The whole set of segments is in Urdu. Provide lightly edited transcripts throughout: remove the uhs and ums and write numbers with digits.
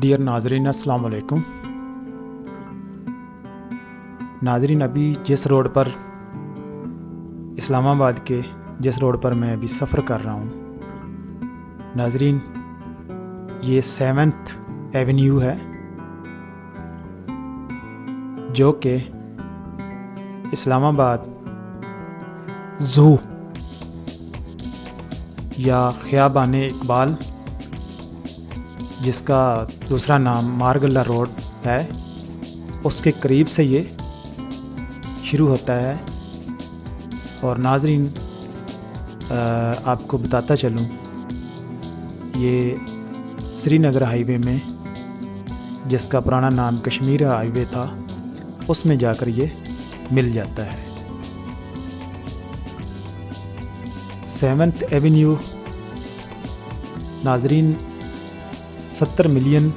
ڈیئر ناظرین السلام علیکم۔ ناظرین، ابھی جس روڈ پر اسلام آباد کے جس روڈ پر میں ابھی سفر کر رہا ہوں ناظرین، یہ 7th ایونیو ہے جو کہ اسلام آباد زو یا خیابان اقبال جس کا دوسرا نام مارگلہ روڈ ہے، اس کے قریب سے یہ شروع ہوتا ہے۔ اور ناظرین آپ کو بتاتا چلوں، یہ سری نگر ہائی وے میں جس کا پرانا نام کشمیر ہائی وے تھا، اس میں جا کر یہ مل جاتا ہے۔ 7th ایونیو ناظرین 70 ملین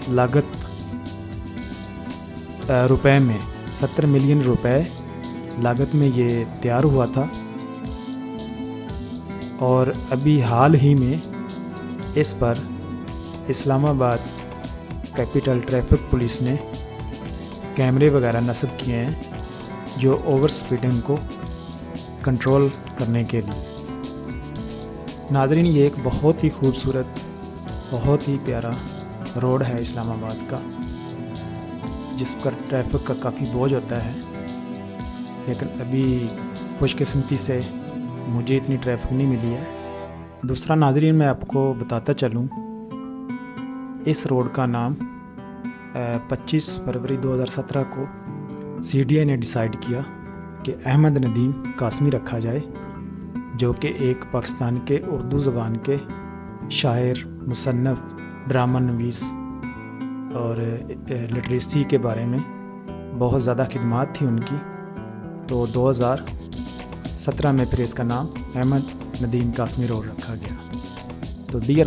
لاگت روپے میں 70 ملین روپے لاگت میں یہ تیار ہوا تھا، اور ابھی حال ہی میں اس پر اسلام آباد کیپٹل ٹریفک پولیس نے کیمرے وغیرہ نصب کیے ہیں جو اوور سپیڈنگ کو کنٹرول کرنے کے لیے۔ ناظرین، یہ ایک بہت ہی خوبصورت، بہت ہی پیارا روڈ ہے اسلام آباد کا، جس پر ٹریفک کا کافی بوجھ ہوتا ہے، لیکن ابھی خوش قسمتی سے مجھے اتنی ٹریفک نہیں ملی ہے۔ دوسرا ناظرین، میں آپ کو بتاتا چلوں، اس روڈ کا نام 25 فروری 2017 کو CDI نے ڈیسائیڈ کیا کہ احمد ندیم قاسمی رکھا جائے، جو کہ ایک پاکستان کے اردو زبان کے شاعر، مصنف، ڈرامہ نویس اور لٹریسی کے بارے میں بہت زیادہ خدمات تھی ان کی، تو 2017 میں پھر اس کا نام احمد ندیم قاسمی روڈ رکھا گیا۔ تو ڈیئر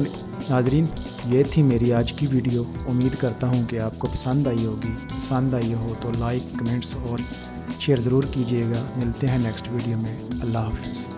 ناظرین، یہ تھی میری آج کی ویڈیو۔ امید کرتا ہوں کہ آپ کو پسند آئی ہوگی۔ پسند آئی ہو تو لائک، کمنٹس اور شیئر ضرور کیجیے گا۔ ملتے ہیں نیکسٹ ویڈیو میں۔ اللہ حافظ۔